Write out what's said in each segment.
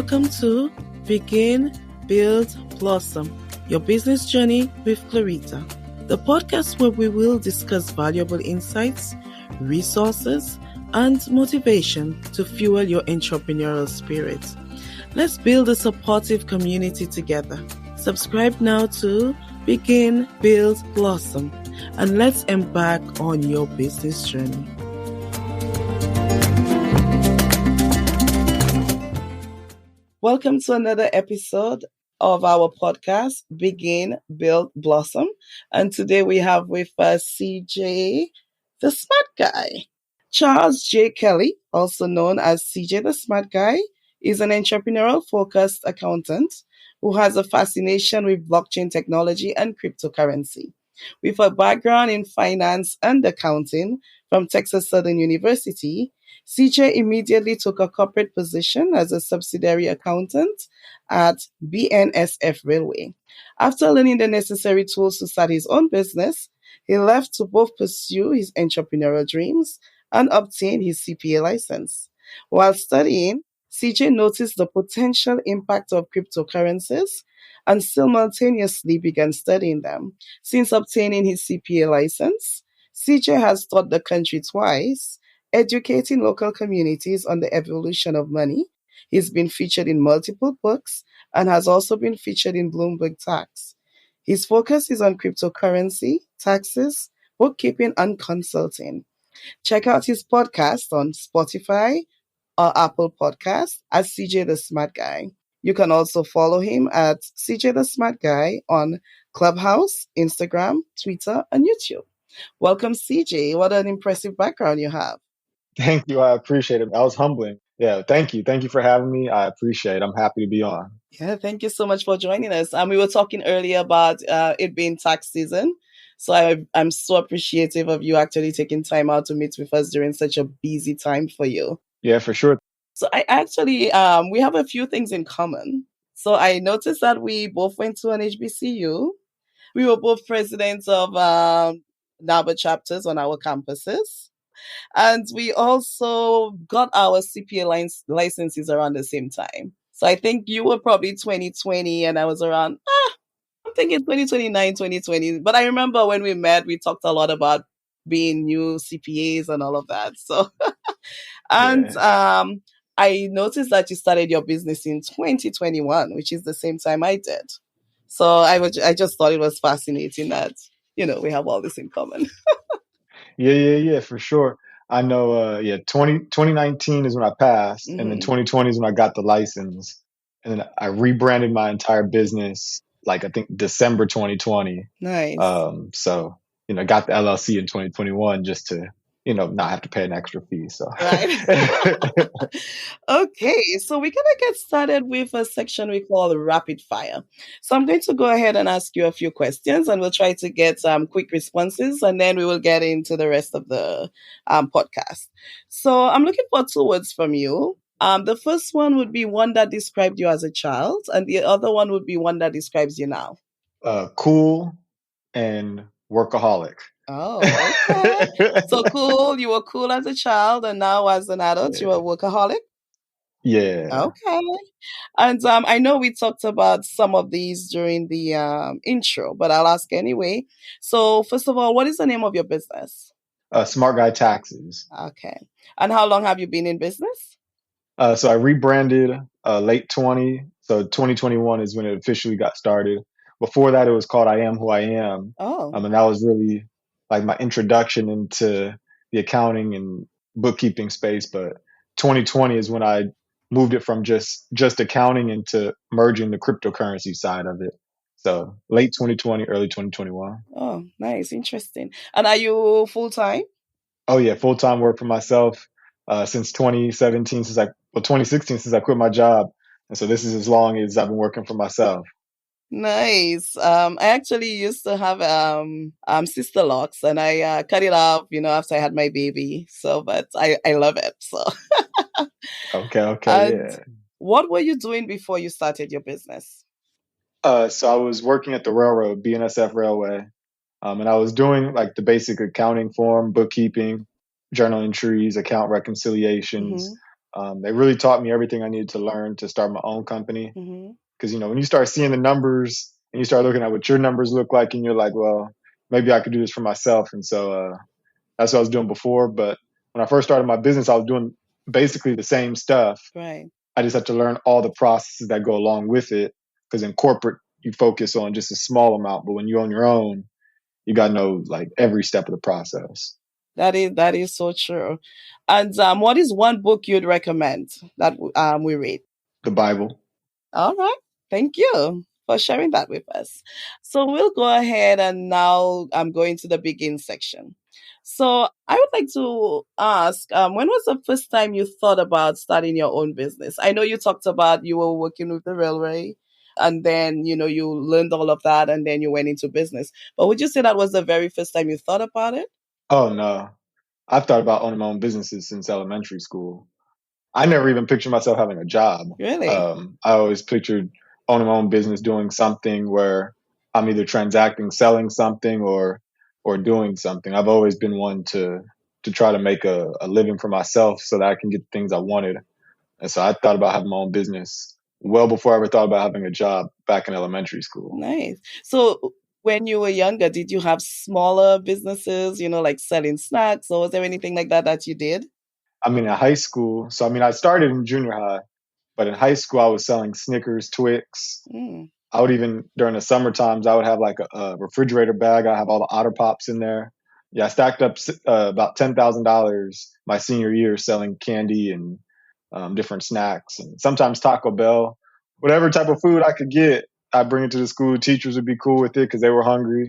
Welcome to Begin, Build, Blossom, your business journey with Clarita, the podcast where we will discuss valuable insights, resources, and motivation to fuel your entrepreneurial spirit. Let's build a supportive community together. Subscribe now to Begin, Build, Blossom, and let's embark on your business journey. Welcome to another episode of our podcast, Begin, Build, Blossom. And today we have with us CJ, the Smart Guy. Charles J. Kelly, also known as CJ the Smart Guy, is an entrepreneurial-focused accountant who has a fascination with blockchain technology and cryptocurrency. With a background in finance and accounting from Texas Southern University, CJ immediately took a corporate position as a subsidiary accountant at BNSF Railway. After learning the necessary tools to start his own business, he left to both pursue his entrepreneurial dreams and obtain his CPA license. While studying, CJ noticed the potential impact of cryptocurrencies and simultaneously began studying them. Since obtaining his CPA license, CJ has taught the country twice, educating local communities on the evolution of money. He's been featured in multiple books and has also been featured in Bloomberg Tax. His focus is on cryptocurrency, taxes, bookkeeping, and consulting. Check out his podcast on Spotify or Apple Podcasts at CJ the Smart Guy. You can also follow him at CJ the Smart Guy on Clubhouse, Instagram, Twitter, and YouTube. Welcome, CJ. What an impressive background you have. Thank you. I appreciate it. That was humbling. Yeah, thank you. Thank you for having me. I appreciate it. I'm happy to be on. Yeah, thank you so much for joining us. We were talking earlier about it being tax season. So I'm so appreciative of you actually taking time out to meet with us during such a busy time for you. Yeah, for sure. So I actually, we have a few things in common. So I noticed that we both went to an HBCU. We were both presidents of NABA chapters on our campuses. And we also got our CPA licenses around the same time. So I think you were probably 2020 and I was around, I'm thinking 2029, 2020. But I remember when we met, we talked a lot about being new CPAs and all of that. So, and I noticed that you started your business in 2021, which is the same time I did. So I just thought it was fascinating that, we have all this in common. Yeah, for sure. I know, 2019 is when I passed, and then 2020 is when I got the license. And then I rebranded my entire business, like I think December 2020. Nice. So, got the LLC in 2021 just to, not have to pay an extra fee. So, right. Okay, so we're going to get started with a section we call rapid fire. So I'm going to go ahead and ask you a few questions and we'll try to get quick responses and then we will get into the rest of the podcast. So I'm looking for 2 words from you. The first one would be one that described you as a child and the other one would be one that describes you now. Cool and workaholic. Oh, okay. So cool. You were cool as a child, and now as an adult, you are a workaholic? Yeah. Okay. And I know we talked about some of these during the intro, but I'll ask anyway. So first of all, what is the name of your business? Smart Guy Taxes. Okay. And how long have you been in business? So I rebranded late 20. So 2021 is when it officially got started. Before that, it was called I Am Who I Am. Oh. And that was really like my introduction into the accounting and bookkeeping space. But 2020 is when I moved it from just accounting into merging the cryptocurrency side of it. So late 2020, early 2021. Oh, nice. Interesting. And are you full-time? Oh, yeah. Full-time work for myself since 2017, 2016, since I quit my job. And so this is as long as I've been working for myself. Nice. I actually used to have sister locks and I cut it off, after I had my baby. So, but I love it. So. Okay, And yeah. what were you doing before you started your business? So I was working at the railroad, BNSF Railway, and I was doing like the basic accounting form, bookkeeping, journal entries, account reconciliations. They really taught me everything I needed to learn to start my own company. Mm-hmm. Because, when you start seeing the numbers and you start looking at what your numbers look like, and you're like, well, maybe I could do this for myself. And so that's what I was doing before. But when I first started my business, I was doing basically the same stuff. Right. I just had to learn all the processes that go along with it. Because in corporate, you focus on just a small amount. But when you own your own, you got to know like every step of the process. That is so true. And what is one book you'd recommend that we read? The Bible. All right. Thank you for sharing that with us. So we'll go ahead and now I'm going to the begin section. So I would like to ask, when was the first time you thought about starting your own business? I know you talked about you were working with the railway and then, you learned all of that and then you went into business. But would you say that was the very first time you thought about it? Oh, no. I've thought about owning my own businesses since elementary school. I never even pictured myself having a job. Really? I always pictured owning my own business, doing something where I'm either transacting, selling something, or doing something. I've always been one to try to make a living for myself so that I can get the things I wanted. And so I thought about having my own business well before I ever thought about having a job back in elementary school. Nice. So when you were younger, did you have smaller businesses, like selling snacks, or was there anything like that that you did? I mean, in high school, so I mean, I started in junior high, but in high school, I was selling Snickers, Twix. Mm. I would even during the summer times, I would have like a refrigerator bag. I have all the Otter Pops in there. Yeah, I stacked up about $10,000 my senior year selling candy and different snacks, and sometimes Taco Bell, whatever type of food I could get. I bring it to the school. Teachers would be cool with it because they were hungry.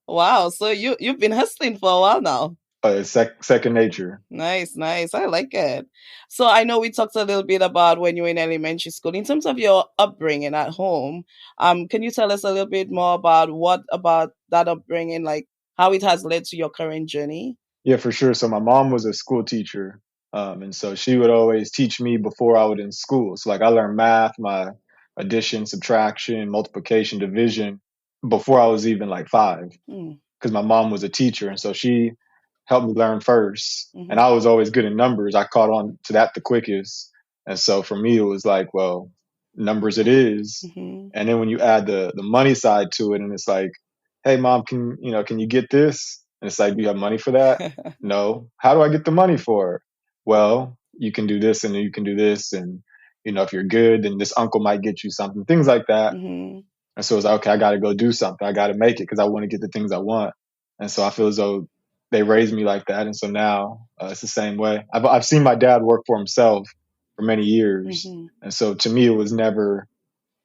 Wow. So you've been hustling for a while now. It's second nature. Nice, nice. I like it. So I know we talked a little bit about when you were in elementary school. In terms of your upbringing at home, can you tell us a little bit more about what about that upbringing, like how it has led to your current journey? Yeah, for sure. So my mom was a school teacher, and so she would always teach me before I would in school. So like I learned math, my addition, subtraction, multiplication, division before I was even like 5, Mm, because my mom was a teacher, and so she helped me learn first. And mm-hmm, I was always good in numbers. I caught on to that the quickest, and so for me it was like, well, numbers it is. mm-hmm. And then when you add the money side to it, and it's like, hey mom, can you get this? And it's like, do you have money for that? No. How do I get the money for it? Well, you can do this and you can do this, and if you're good, then this uncle might get you something, things like that. Mm-hmm. And so it's like, okay, I got to go do something. I got to make it because I want to get the things I want. And so I feel as though they raised me like that. And so now it's the same way. I've seen my dad work for himself for many years. Mm-hmm. And so to me, it was never,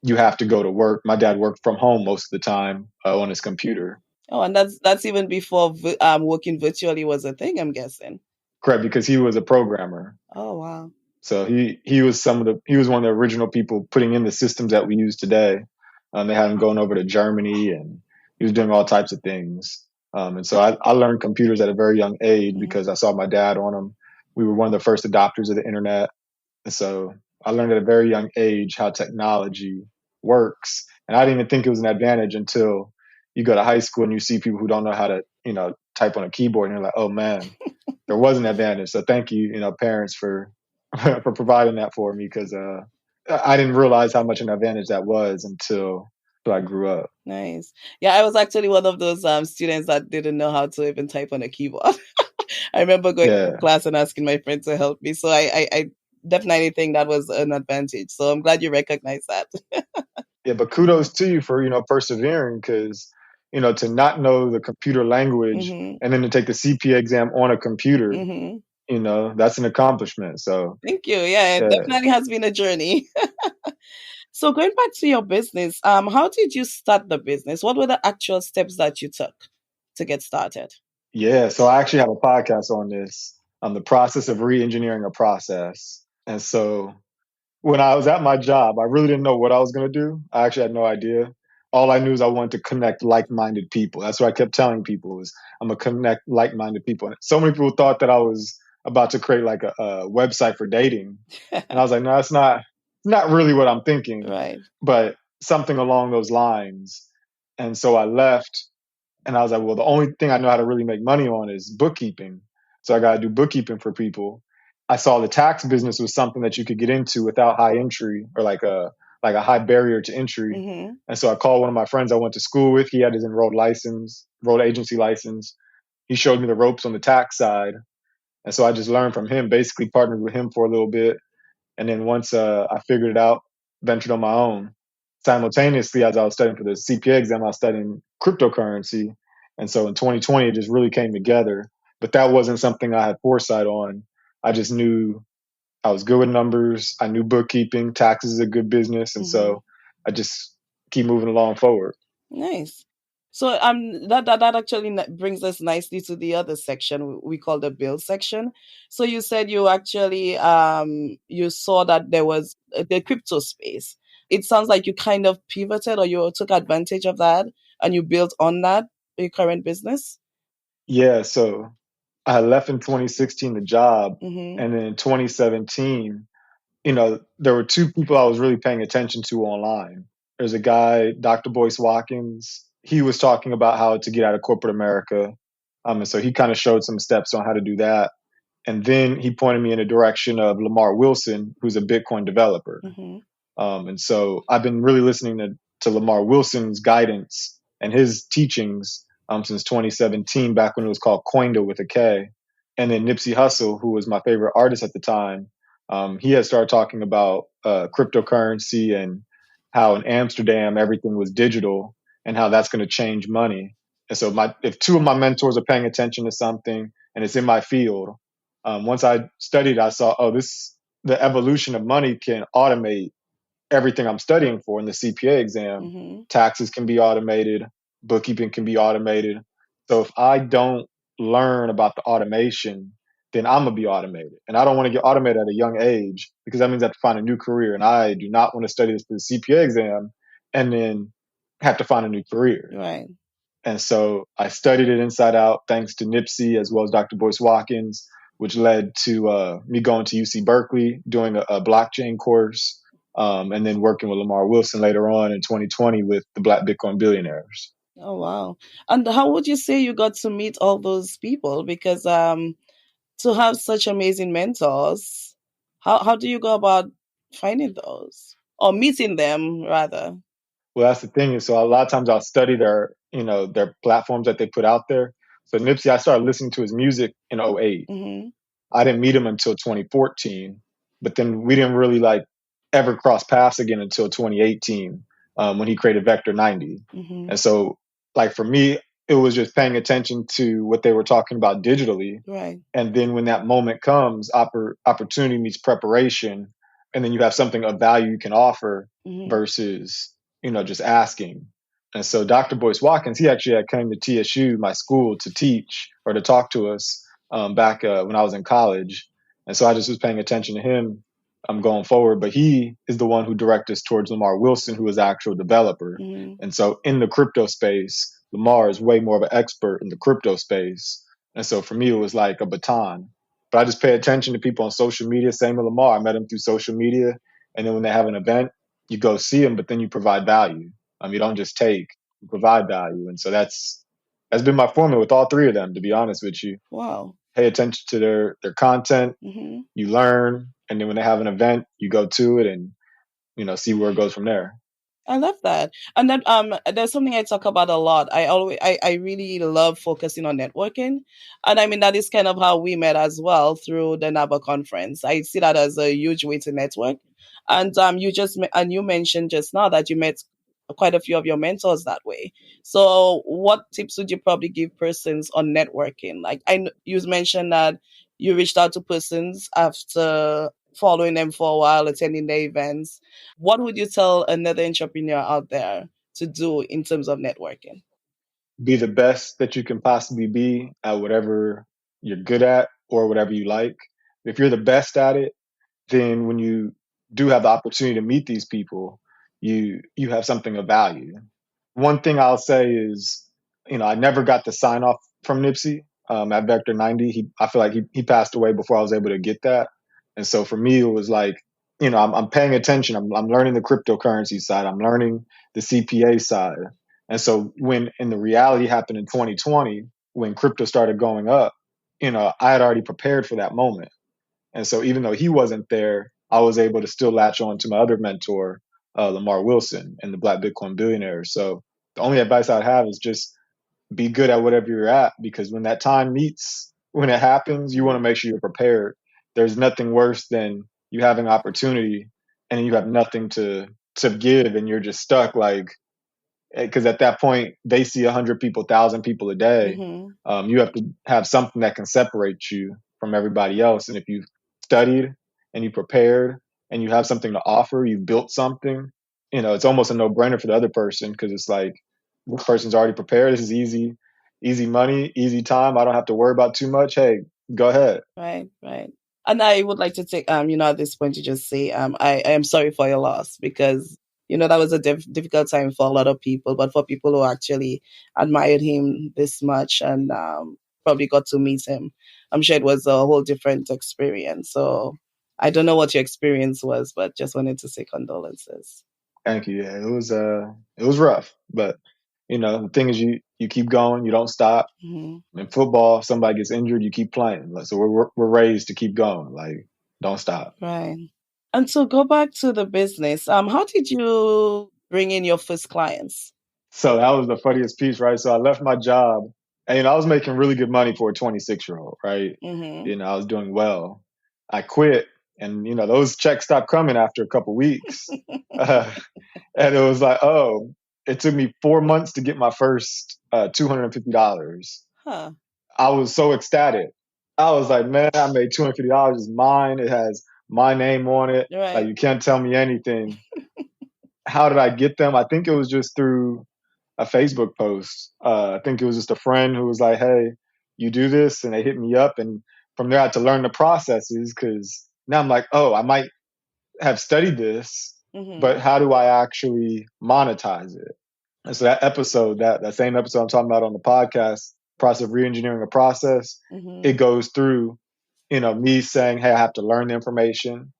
you have to go to work. My dad worked from home most of the time on his computer. Oh, and that's even before working virtually was a thing, I'm guessing. Correct. Because he was a programmer. Oh, wow. So he was he was one of the original people putting in the systems that we use today. They had him going over to Germany, and he was doing all types of things. And so I learned computers at a very young age Mm-hmm. because I saw my dad on them. We were one of the first adopters of the internet, and so I learned at a very young age how technology works. And I didn't even think it was an advantage until you go to high school and you see people who don't know how to type on a keyboard, and you're like, oh man, there was an advantage. So thank you, parents for for providing that for me, because I didn't realize how much an advantage that was until I grew up. Nice. Yeah, I was actually one of those students that didn't know how to even type on a keyboard. I remember going to Yeah, class and asking my friend to help me. So I definitely think that was an advantage. So I'm glad you recognize that. yeah. But kudos to you for persevering, because to not know the computer language Mm-hmm. and then to take the CPA exam on a computer, Mm-hmm. that's an accomplishment. So Thank you. Yeah, it yeah, definitely has been a journey. So going back to your business, how did you start the business? What were the actual steps that you took to get started? yeah. So I actually have a podcast on this, on the process of re-engineering a process. And so when I was at my job, I really didn't know what I was going to do. I actually had no idea. All I knew is I wanted to connect like-minded people. That's what I kept telling people, is I'm going to connect like-minded people. And so many people thought that I was about to create like a website for dating. And I was like, no, that's not really what I'm thinking, Right. but something along those lines. And so I left, and I was like, well, the only thing I know how to really make money on is bookkeeping. So I got to do bookkeeping for people. I saw the tax business was something that you could get into without high entry or like a high barrier to entry. Mm-hmm. And so I called one of my friends I went to school with. He had his enrolled agency license. He showed me the ropes on the tax side. And so I just learned from him, basically partnered with him for a little bit. And then once I figured it out, ventured on my own. Simultaneously, as I was studying for the CPA exam, I was studying cryptocurrency. And so in 2020, it just really came together. But that wasn't something I had foresight on. I just knew I was good with numbers. I knew bookkeeping, taxes is a good business. And Mm-hmm. so I just keep moving along forward. Nice. So that actually brings us nicely to the other section we call the build section. So you said you actually you saw that there was the crypto space. It sounds like you kind of pivoted or you took advantage of that and you built on that your current business. Yeah. So I had left in 2016 the job. Mm-hmm. And then in 2017, there were two people I was really paying attention to online. There's a guy, Dr. Boyce Watkins. He was talking about how to get out of corporate America. And so he kind of showed some steps on how to do that. And then he pointed me in the direction of Lamar Wilson, who's a Bitcoin developer. Mm-hmm. And so I've been really listening to Lamar Wilson's guidance and his teachings since 2017, back when it was called Coinda with a K. And then Nipsey Hussle, who was my favorite artist at the time, he had started talking about cryptocurrency and how in Amsterdam everything was digital and how that's going to change money. And so if two of my mentors are paying attention to something and it's in my field, once I studied, I saw, the evolution of money can automate everything I'm studying for in the CPA exam. Mm-hmm. Taxes can be automated, bookkeeping can be automated. So if I don't learn about the automation, then I'm gonna be automated. And I don't want to get automated at a young age because that means I have to find a new career. And I do not want to study this for the CPA exam and then have to find a new career. Right. And so I studied it inside out thanks to Nipsey as well as Dr. Boyce Watkins, which led to me going to UC Berkeley, doing a blockchain course, and then working with Lamar Wilson later on in 2020 with the Black Bitcoin Billionaires. Oh wow. And how would you say you got to meet all those people? Because to have such amazing mentors, how do you go about finding those or meeting them rather? Well, that's the thing is, so a lot of times I'll study their platforms that they put out there. So Nipsey, I started listening to his music in '08. Mm-hmm. I didn't meet him until 2014, but then we didn't really like ever cross paths again until 2018 when he created Vector 90. Mm-hmm. And so, like for me, it was just paying attention to what they were talking about digitally. Right. And then when that moment comes, opportunity meets preparation, and then you have something of value you can offer Mm-hmm. versus just asking. And so Dr. Boyce Watkins, he actually had came to TSU, my school, to teach or to talk to us back when I was in college. And so I just was paying attention to him going forward. But he is the one who directed us towards Lamar Wilson, who is the actual developer. Mm-hmm. And so in the crypto space, Lamar is way more of an expert in the crypto space. And so for me, it was like a baton. But I just pay attention to people on social media. Same with Lamar. I met him through social media. And then when they have an event, you go see them, but then you provide value. You don't just take, you provide value. And so that's been my formula with all three of them, to be honest with you. Wow. Pay attention to their content, Mm-hmm. you learn, and then when they have an event, you go to it and see where it goes from there. I love that. And then there's something I talk about a lot. I really love focusing on networking. And I mean that is kind of how we met as well through the NABA conference. I see that as a huge way to network. And you mentioned just now that you met quite a few of your mentors that way. So what tips would you probably give persons on networking? Like you mentioned that you reached out to persons after following them for a while, attending their events. What would you tell another entrepreneur out there to do in terms of networking? Be the best that you can possibly be at whatever you're good at or whatever you like. If you're the best at it, then when you do have the opportunity to meet these people, you have something of value. One thing I'll say is, I never got the sign off from Nipsey at Vector 90. I feel like he passed away before I was able to get that. And so for me, it was like, I'm paying attention. I'm learning the cryptocurrency side. I'm learning the CPA side. And so when in the reality happened in 2020, when crypto started going up, I had already prepared for that moment. And so even though he wasn't there, I was able to still latch on to my other mentor, Lamar Wilson, and the Black Bitcoin Billionaire. So the only advice I'd have is just be good at whatever you're at, because when that time meets, when it happens, you want to Mhm. make sure you're prepared. There's nothing worse than you having opportunity and you have nothing to give, and you're just stuck. Like, because at that point they see 100 people, 1,000 people a day. Mhm. You have to have something that can separate you from everybody else. And if you've studied and you prepared and you have something to offer, you built something, it's almost a no-brainer for the other person, because it's like, this person's already prepared. This is easy, easy money, easy time. I don't have to worry about too much. Hey, go ahead. Right, right. And I would like to take, at this point to just say, I am sorry for your loss because, that was a difficult time for a lot of people, but for people who actually admired him this much and probably got to meet him, I'm sure it was a whole different experience. So I don't know what your experience was, but just wanted to say condolences. Thank you. Yeah, it was rough, but the thing is, you keep going, you don't stop. Hmm. In football, if somebody gets injured, you keep playing. Like, so we're raised to keep going. Like, don't stop. Right. And so go back to the business. How did you bring in your first clients? So that was the funniest piece, right? So I left my job, and I was making really good money for a 26-year-old, right? Mm-hmm. I was doing well. I quit, and those checks stopped coming after a couple weeks, uh, and it was like, oh, it took me 4 months to get my first $250. Huh. I was so ecstatic. I was like, man, I made $250. It's mine. It has my name on it. Like, Right. you can't tell me anything. How did I get them? I think it was just through a Facebook post. I think it was just a friend who was like, hey, you do this, and they hit me up, and from there I had to learn the processes, because now I'm like, oh, I might have studied this, but Mm-hmm. how do I actually monetize it? And so that same episode I'm talking about on the podcast, process of reengineering a process, it Mm-hmm. goes through, me saying, hey, I have to learn the information,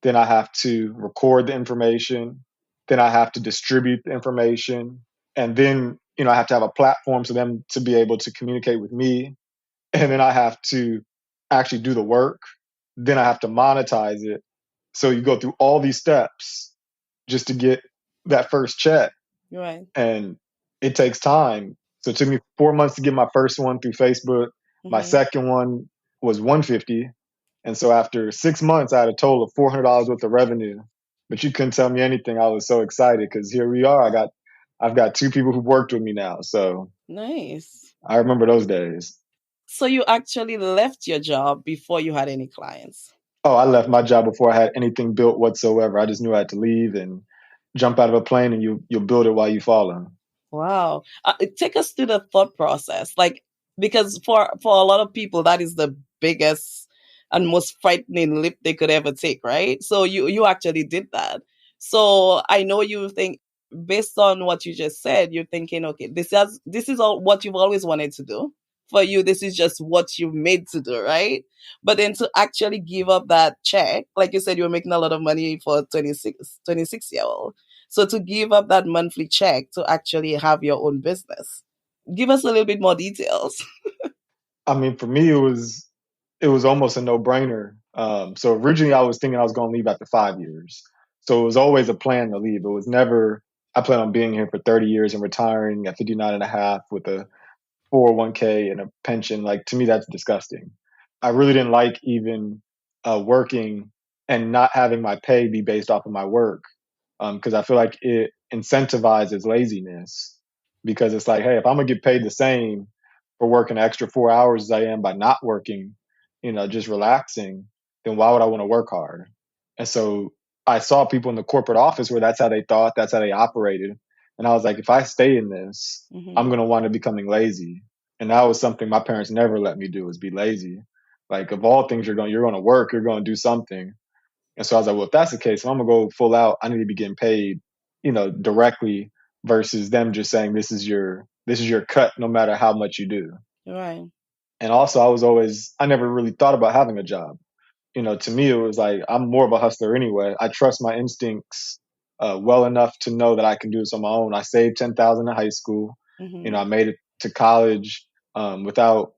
then I have to record the information, then I have to distribute the information, and then, I have to have a platform for them to be able to communicate with me, and then I have to actually do the work, then I have to monetize it. So you go through all these steps just to get that first check, Right. and it takes time. So it took me 4 months to get my first one through Facebook. My Mm-hmm. second one was 150, and so after 6 months, I had a total of $400 worth of revenue. But you couldn't tell me anything. I was so excited because here we are. I've got two people who worked with me now. So Nice. I remember those days. So you actually left your job before you had any clients. Oh, I left my job before I had anything built whatsoever. I just knew I had to leave and jump out of a plane, and you'll build it while you falling. Wow. Take us through the thought process. Like, because for a lot of people, that is the biggest and most frightening leap they could ever take, right? So you actually did that. So I know you think, based on what you just said, you're thinking, okay, this is all what you've always wanted to do. For you, this is just what you've made to do, right? But then to actually give up that check, like you said, you were making a lot of money for 26 year old. So to give up that monthly check to actually have your own business, give us a little bit more details. I mean, for me, it was almost a no brainer. So originally, I was thinking I was going to leave after 5 years. So it was always a plan to leave. It was never, I plan on being here for 30 years and retiring at 59 and a half with a 401k and a pension. Like, to me, that's disgusting. I really didn't like even working and not having my pay be based off of my work, because I feel like it incentivizes laziness. Because it's like, hey, if I'm gonna get paid the same for working an extra 4 hours as I am by not working, just relaxing, then why would I want to work hard? And so I saw people in the corporate office where that's how they thought, that's how they operated. And I was like, if I stay in this, I'm Hmm. gonna wind up becoming lazy. And that was something my parents never let me do, is be lazy. Like, of all things, you're gonna work, you're gonna do something. And so I was like, well, if that's the case, if I'm gonna go full out, I need to be getting paid, directly, versus them just saying this is your cut no matter how much you do. Right. And also, I never really thought about having a job. To me, it was like, I'm more of a hustler anyway. I trust my instincts well enough to know that I can do this on my own. I saved 10,000 in high school. Hmm. I made it to college without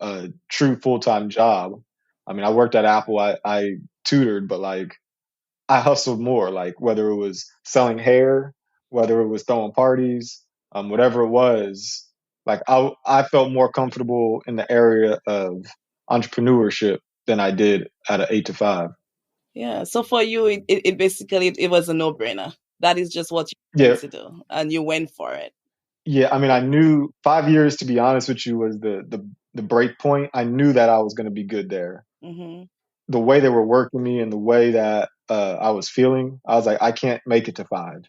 a true full time job. I mean, I worked at Apple. I tutored, but like I hustled more, like whether it was selling hair, whether it was throwing parties, whatever it was, like I felt more comfortable in the area of entrepreneurship than I did at an 8 to 5. Yeah. So for you, it basically it was a no-brainer. That is just what you Yeah, wanted to do, and you went for it. yeah. I mean, I knew 5 years, to be honest with you, was the break point. I knew that I was going to be good there. Mm-hmm. The way they were working me and the way that I was feeling, I was like, I can't make it to 5,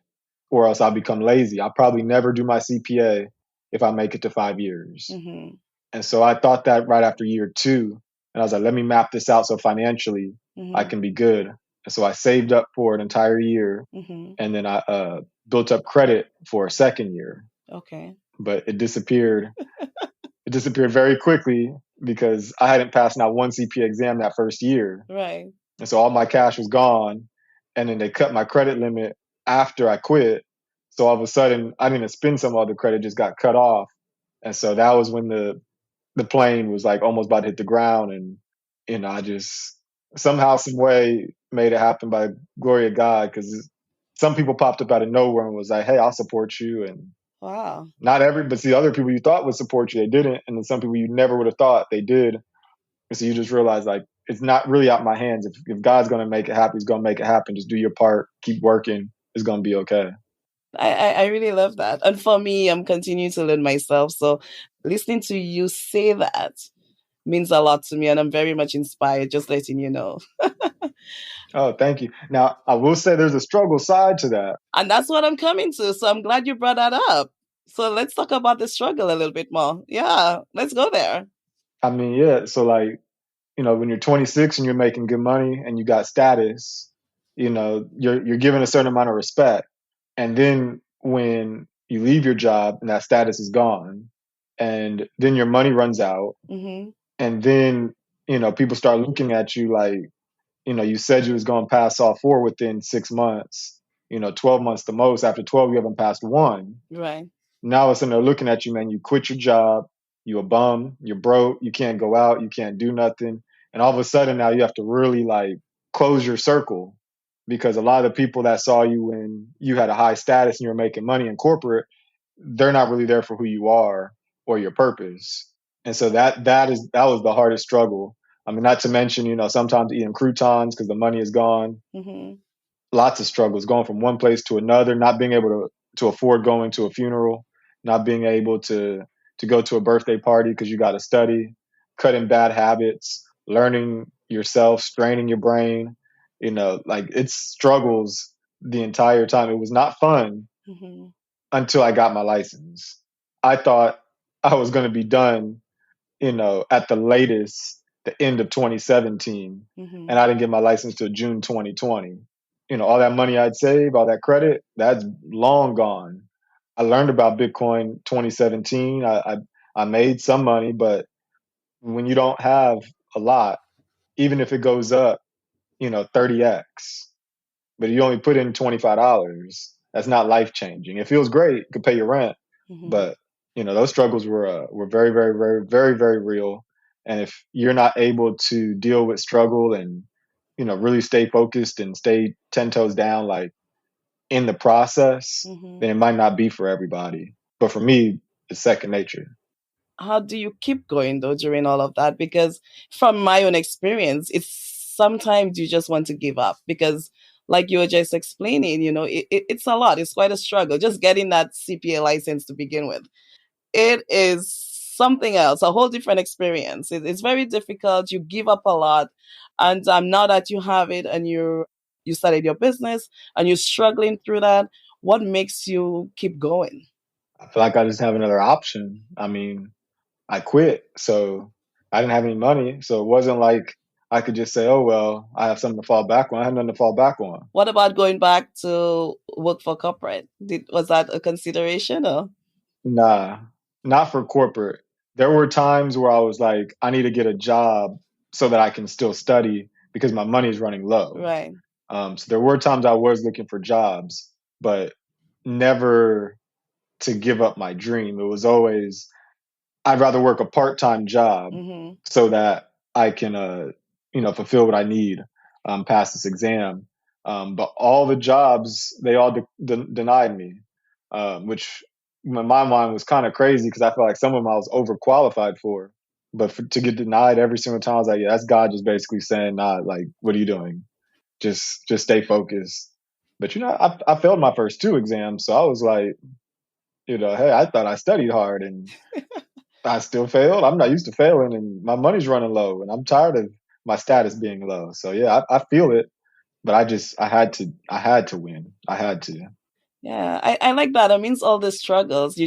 or else I'll become lazy. I'll probably never do my CPA if I make it to 5 years. Mm-hmm. And so I thought that right after year 2, and I was like, let me map this out so financially I Mm-hmm. can be good. And so I saved up for an entire year, Mm-hmm. and then I built up credit for a second year, Okay. but it disappeared. It disappeared very quickly because I hadn't passed not one CPA exam that first year. Right. And so all my cash was gone. And then they cut my credit limit after I quit. So all of a sudden, I didn't spend some other credit, just got cut off. And so that was when the plane was like almost about to hit the ground. And, I just somehow, some way made it happen by the glory of God. Cause some people popped up out of nowhere and was like, hey, I'll support you. And Wow. not every, but see, other people you thought would support you, they didn't. And then some people you never would have thought they did. And so you just realize like it's not really out my hands. If God's gonna make it happen, He's gonna make it happen. Just do your part, keep working. It's gonna be okay. I really love that. And for me, I'm continuing to learn myself. So listening to you say that means a lot to me, and I'm very much inspired, just letting you know. Oh, thank you. Now I will say there's a struggle side to that. And that's what I'm coming to. So I'm glad you brought that up. So let's talk about the struggle a little bit more. Yeah, let's go there. I mean, yeah. So like, when you're 26 and you're making good money and you got status, you're given a certain amount of respect. And then when you leave your job and that status is gone, and then your money runs out, Mm-hmm. and then people start looking at you like, you said you was going to pass all 4 within 6 months, 12 months the most. After 12, you haven't passed one. Right. Now all of a sudden they're looking at you, man. You quit your job, you a bum, you're broke, you can't go out, you can't do nothing. And all of a sudden now you have to really like close your circle, because a lot of the people that saw you when you had a high status and you were making money in corporate, they're not really there for who you are or your purpose. And so that was the hardest struggle. I mean, not to mention, sometimes eating croutons because the money is gone. Mm-hmm. Lots of struggles going from one place to another, not being able to afford going to a funeral, not being able to go to a birthday party because you got to study, cutting bad habits, learning yourself, straining your brain. Like it's struggles the entire time. It was not fun Mm-hmm. until I got my license. I thought I was going to be done, at the latest, the end of 2017, Mm-hmm. and I didn't get my license till June 2020. All that money I'd saved, all that credit, that's long gone. I learned about Bitcoin 2017. I made some money, but when you don't have a lot, even if it goes up, 30x, but you only put in $25. That's not life changing. It feels great, you can pay your rent, Mm-hmm. but those struggles were very, very, very, very, very real. And if you're not able to deal with struggle and really stay focused and stay 10 toes down, like in the process, Mm-hmm. then it might not be for everybody. But for me, it's second nature. How do you keep going though during all of that? Because from my own experience, it's sometimes you just want to give up because like you were just explaining, it's a lot. It's quite a struggle just getting that CPA license to begin with. It is something else, a whole different experience. It's very difficult. You give up a lot. And now that you have it and you started your business and you're struggling through that, what makes you keep going? I feel like I just have another option. I mean, I quit, so I didn't have any money. So it wasn't like I could just say, "Oh well, I have something to fall back on." I had nothing to fall back on. What about going back to work for corporate? Was that a consideration or? Nah, not for corporate. There were times where I was like, I need to get a job so that I can still study because my money is running low. Right. So there were times I was looking for jobs, but never to give up my dream. It was always I'd rather work a part-time job Mm-hmm. so that I can, fulfill what I need, pass this exam. But all the jobs, they all denied me, which in my mind was kind of crazy because I felt like some of them I was overqualified for. But to get denied every single time, I was like, yeah, that's God just basically saying, nah, like, what are you doing? Just stay focused. But I failed my first two exams, so I was like, hey, I thought I studied hard and I still failed. I'm not used to failing, and my money's running low, and I'm tired of my status being low. So yeah, I feel it, but I had to win. I had to. Yeah, I like that. It means all the struggles,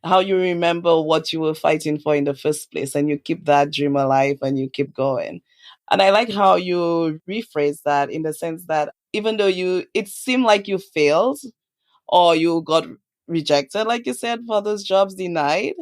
how you remember what you were fighting for in the first place, and you keep that dream alive and you keep going. And I like how you rephrase that in the sense that even though it seemed like you failed, or you got rejected, like you said, for those jobs denied.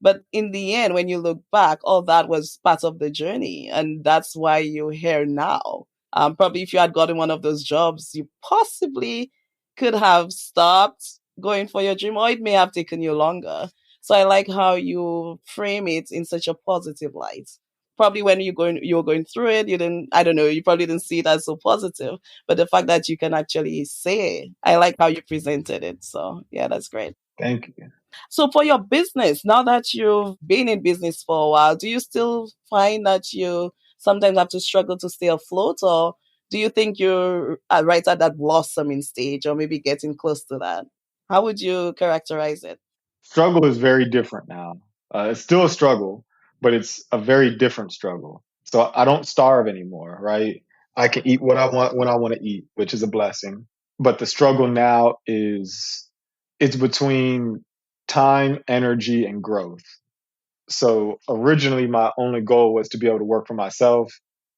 But in the end, when you look back, all that was part of the journey. And that's why you're here now. Probably if you had gotten one of those jobs, you possibly could have stopped going for your dream, or it may have taken you longer. So I like how you frame it in such a positive light. Probably when you were going through it, you didn't, I don't know, you probably didn't see it as so positive, but the fact that you can actually say it, I like how you presented it. So yeah, that's great. Thank you. So for your business, now that you've been in business for a while, do you still find that you sometimes have to struggle to stay afloat, or do you think you're right at that blossoming stage, or maybe getting close to that? How would you characterize it? Struggle is very different now. It's still a struggle, but it's a very different struggle. So I don't starve anymore, right? I can eat what I want when I want to eat, which is a blessing. But the struggle now is it's between time, energy, and growth. So originally, my only goal was to be able to work for myself.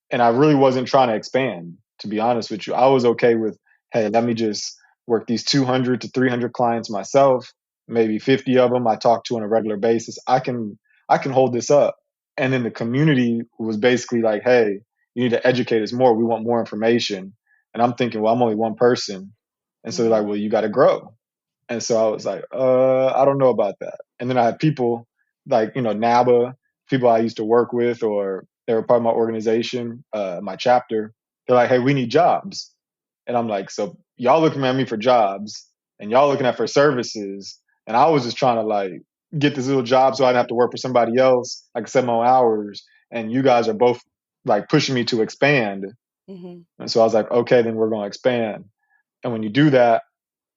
And I really wasn't trying to expand, to be honest with you. I was okay with, hey, let me just work these 200 to 300 clients myself, maybe 50 of them I talk to on a regular basis. I can hold this up. And then the community was basically like, hey, you need to educate us more. We want more information. And I'm thinking, well, I'm only one person. And so they're like, Hmm. well, you got to grow. And so I was like, I don't know about that. And then I had people like, NABA, people I used to work with, or they were part of my organization, my chapter. They're like, hey, we need jobs. And I'm like, so y'all looking at me for jobs and y'all looking at for services. And I was just trying to like get this little job so I didn't have to work for somebody else. I could set my own hours. And you guys are both like pushing me to expand. Hmm. And so I was like, okay, then we're going to expand. And when you do that,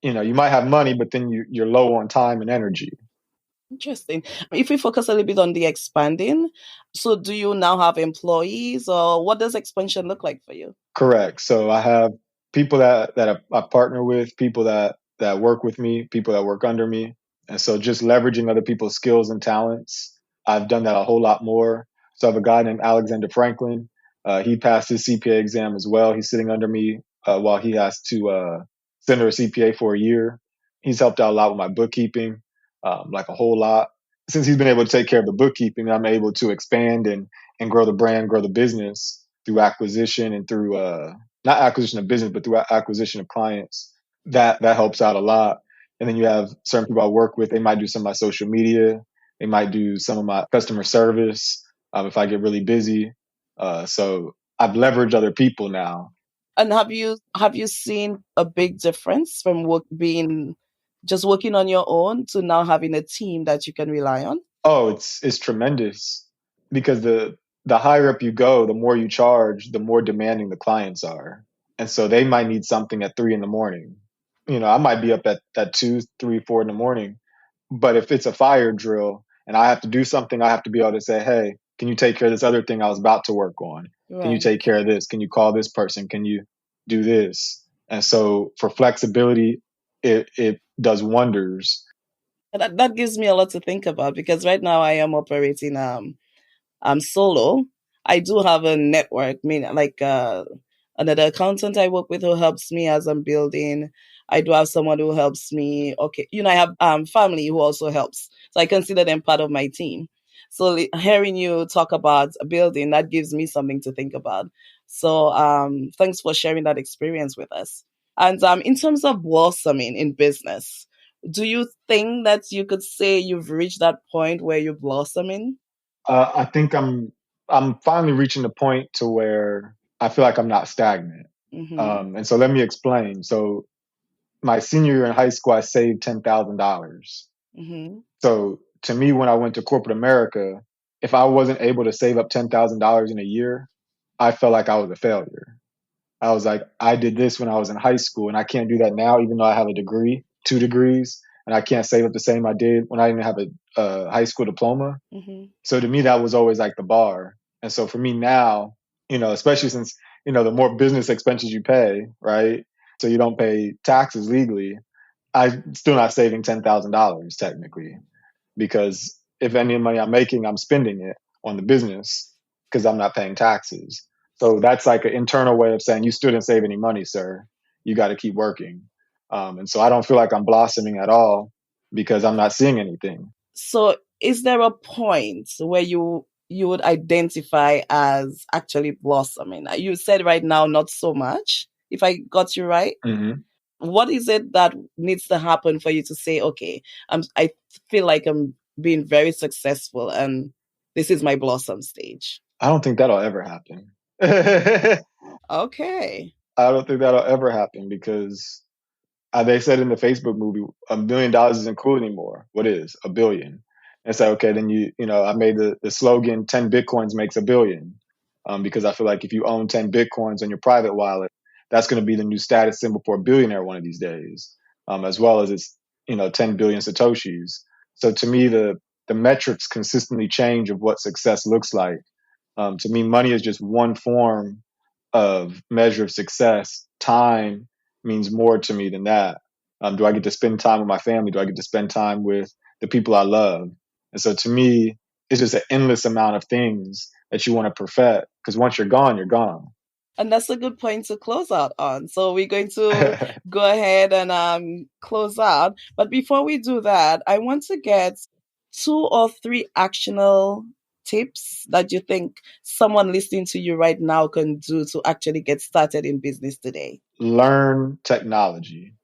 you might have money, but then you're low on time and energy. Interesting. If we focus a little bit on the expanding, so do you now have employees, or what does expansion look like for you? Correct. So I have people I partner with, people that work with me, people that work under me, and so just leveraging other people's skills and talents. I've done that a whole lot more. So I have a guy named Alexander Franklin. He passed his CPA exam as well. He's sitting under me while he has to center a CPA for a year. He's helped out a lot with my bookkeeping, like a whole lot. Since he's been able to take care of the bookkeeping, I'm able to expand and grow the brand, grow the business through acquisition and through not acquisition of business, but through acquisition of clients. That helps out a lot. And then you have certain people I work with. They might do some of my social media. They might do some of my customer service if I get really busy. So I've leveraged other people now. And have you seen a big difference from being just working on your own to now having a team that you can rely on? Oh, it's tremendous because the higher up you go, the more you charge, the more demanding the clients are. And so they might need something at 3 in the morning. I might be up at 2, 3, 4 in the morning. But if it's a fire drill and I have to do something, I have to be able to say, hey, can you take care of this other thing I was about to work on? Can you Right. take care of this? Can you call this person? Can you do this? And so for flexibility, it does wonders. That gives me a lot to think about because right now I am operating I'm solo. I do have a network, mean like another accountant I work with who helps me as I'm building. I do have someone who helps me. Okay, I have family who also helps, so I consider them part of my team. So hearing you talk about building, that gives me something to think about. So thanks for sharing that experience with us. And in terms of blossoming in business, do you think that you could say you've reached that point where you're blossoming? I think I'm. I'm finally reaching the point to where I feel like I'm not stagnant. Mm-hmm. And so let me explain. So my senior year in high school, I saved $10,000. Mm-hmm. So to me, when I went to corporate America, if I wasn't able to save up $10,000 in a year, I felt like I was a failure. I was like, I did this when I was in high school, and I can't do that now, even though I have a degree, 2 degrees, and I can't save up the same I did when I didn't have a high school diploma. Mm-hmm. So to me, that was always like the bar. And so for me now, especially since, the more business expenses you pay, right? So you don't pay taxes legally. I'm still not saving $10,000 technically, because if any money I'm making, I'm spending it on the business because I'm not paying taxes. So that's like an internal way of saying you still didn't save any money, sir. You got to keep working. And so I don't feel like I'm blossoming at all because I'm not seeing anything. So is there a point where you would identify as actually blossoming? You said right now not so much, if I got you right. Mm-hmm. What is it that needs to happen for you to say, okay, I feel like I'm being very successful and this is my blossom stage? I don't think that'll ever happen. I Okay. don't think that'll ever happen because they said in the Facebook movie, $1 million isn't cool anymore. What is a billion? And so, okay, then I made the slogan 10 Bitcoins makes a billion. Because I feel like if you own 10 Bitcoins on your private wallet, that's going to be the new status symbol for a billionaire one of these days, as well as it's, 10 billion Satoshis. So to me, the metrics consistently change of what success looks like. To me, money is just one form of measure of success. Time means more to me than that. Do I get to spend time with my family? Do I get to spend time with the people I love? And so to me, it's just an endless amount of things that you want to perfect because once you're gone, you're gone. And that's a good point to close out on. So we're going to go ahead and close out. But before we do that, I want to get 2 or 3 actionable tips that you think someone listening to you right now can do to actually get started in business today. Learn technology.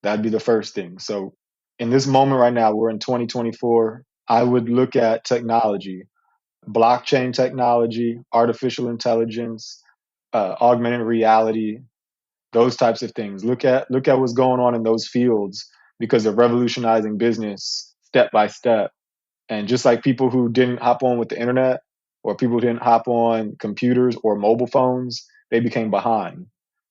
That'd be the first thing. So in this moment right now, we're in 2024. I would look at technology, blockchain technology, artificial intelligence, augmented reality, those types of things. Look at what's going on in those fields because they're revolutionizing business step by step. And just like people who didn't hop on with the internet or people who didn't hop on computers or mobile phones, they became behind.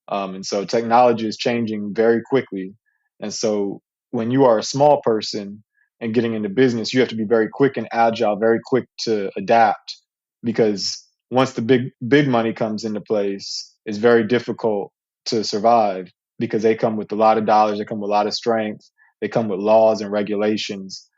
And so technology is changing very quickly. And so when you are a small person and getting into business, you have to be very quick and agile, very quick to adapt because once the big money comes into place, it's very difficult to survive because they come with a lot of dollars, they come with a lot of strength, they come with laws and regulations.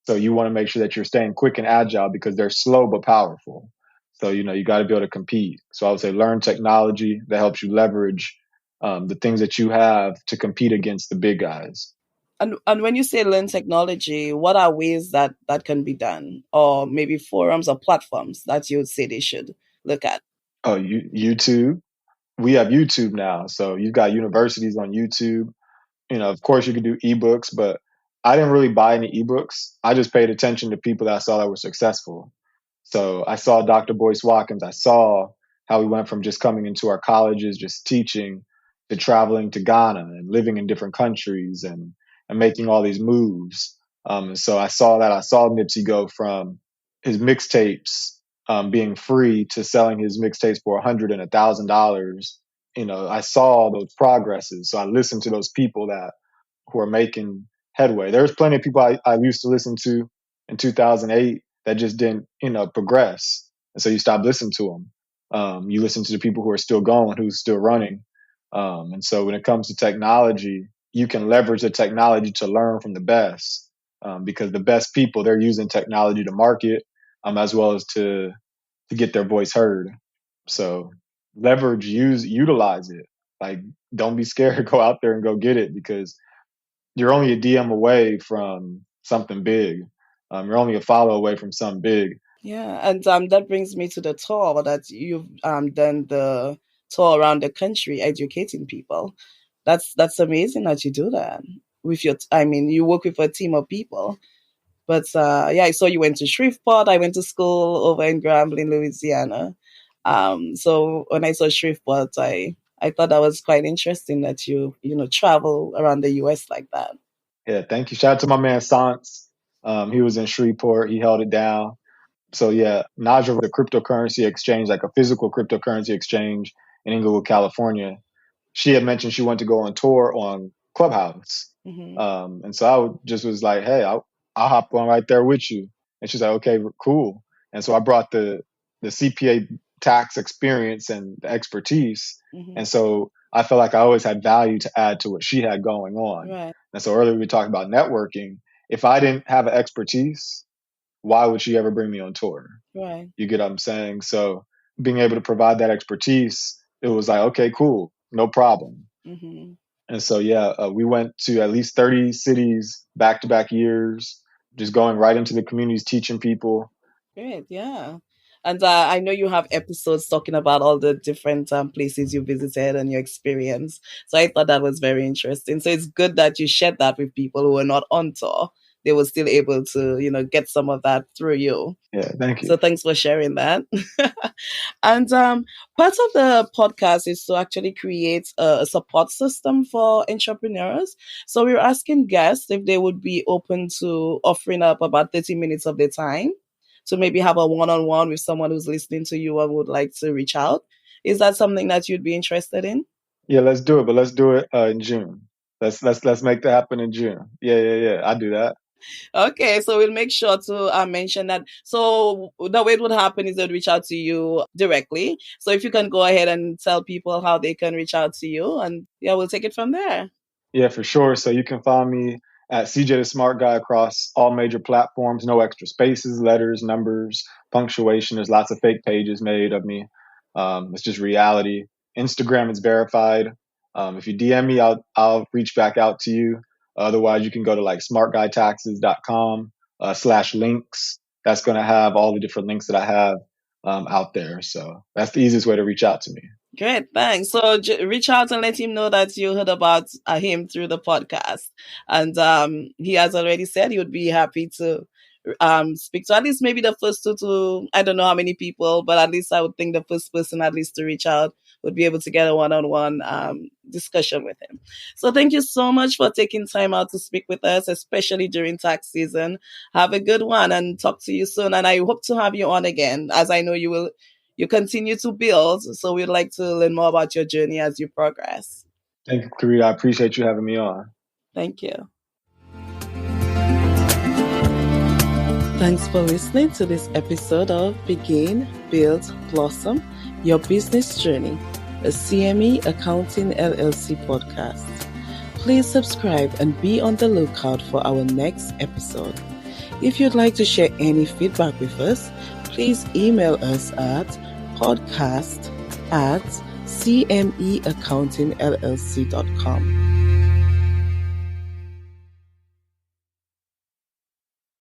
So you want to make sure that you're staying quick and agile because they're slow but powerful. So you got to be able to compete. So I would say learn technology that helps you leverage the things that you have to compete against the big guys. And when you say learn technology, what are ways that can be done? Or maybe forums or platforms that you would say they should look at? Oh, YouTube. We have YouTube now, so you've got universities on YouTube. Of course, you can do ebooks, but I didn't really buy any ebooks. I just paid attention to people that I saw that were successful. So I saw Dr. Boyce Watkins. I saw how he went from just coming into our colleges, just teaching, to traveling to Ghana and living in different countries and making all these moves. And so I saw that. I saw Nipsey go from his mixtapes being free to selling his mixtapes for $100 and $1,000. I saw those progresses. So I listened to those people that who are making headway. There's plenty of people I used to listen to in 2008 that just didn't, progress. And so you stop listening to them. You listen to the people who are still going, who's still running. And so when it comes to technology, you can leverage the technology to learn from the best because the best people, they're using technology to market as well as to get their voice heard. So utilize it. Like, don't be scared to go out there and go get it because you're only a DM away from something big. You're only a follow away from something big. Yeah, and that brings me to the tour that you've done, the tour around the country educating people. That's amazing that you do that with your. I mean, you work with a team of people. But yeah, I saw you went to Shreveport. I went to school over in Grambling, Louisiana. So when I saw Shreveport, I thought that was quite interesting that you travel around the US like that. Yeah, thank you. Shout out to my man Sans. He was in Shreveport. He held it down. So yeah, Naja was a cryptocurrency exchange, like a physical cryptocurrency exchange in Inglewood, California. She had mentioned she wanted to go on tour on Clubhouse. Hmm. And so just was like, hey, I'll hop on right there with you. And she's like, okay, cool. And so I brought the CPA tax experience and the expertise. Hmm. And so I felt like I always had value to add to what she had going on. Right, And so earlier we talked about networking. If I didn't have an expertise, why would she ever bring me on tour? right. You get what I'm saying? So being able to provide that expertise, it was like, okay, cool, no problem. Hmm. And so, yeah, we went to at least 30 cities back to back years, just going right into the communities, teaching people. Great, yeah. And I know you have episodes talking about all the different places you visited and your experience. So I thought that was very interesting. So it's good that you shared that with people who were not on tour. They were still able to, get some of that through you. Yeah, thank you. So thanks for sharing that. And part of the podcast is to actually create a support system for entrepreneurs. So we were asking guests if they would be open to offering up about 30 minutes of their time to maybe have a one-on-one with someone who's listening to you and would like to reach out. Is that something that you'd be interested in? Yeah, let's do it, but let's do it in June. Let's make that happen in June. Yeah. I do that. Okay, so we'll make sure to mention that. So the way it would happen is they'd reach out to you directly. So if you can go ahead and tell people how they can reach out to you, and yeah, we'll take it from there. Yeah, for sure. So you can find me at CJ the Smart Guy across all major platforms. No extra spaces, letters, numbers, punctuation. There's lots of fake pages made of me. It's just reality. Instagram is verified. If you DM me, I'll reach back out to you. Otherwise, you can go to like smartguytaxes.com /links. That's going to have all the different links that I have out there. So that's the easiest way to reach out to me. Great, thanks. So reach out and let him know that you heard about him through the podcast, and he has already said he would be happy to speak to at least maybe the first two to, I don't know how many people, but at least I would think the first person at least to reach out would be able to get a one-on-one discussion with him. So thank you so much for taking time out to speak with us, especially during tax season. Have a good one and talk to you soon. And I hope to have you on again, as I know you continue to build. So we'd like to learn more about your journey as you progress. Thank you, Karita. I appreciate you having me on. Thank you. Thanks for listening to this episode of Begin, Build, Blossom, Your Business Journey, a CME Accounting LLC podcast. Please subscribe and be on the lookout for our next episode. If you'd like to share any feedback with us, please email us at podcast@cmeaccountingllc.com.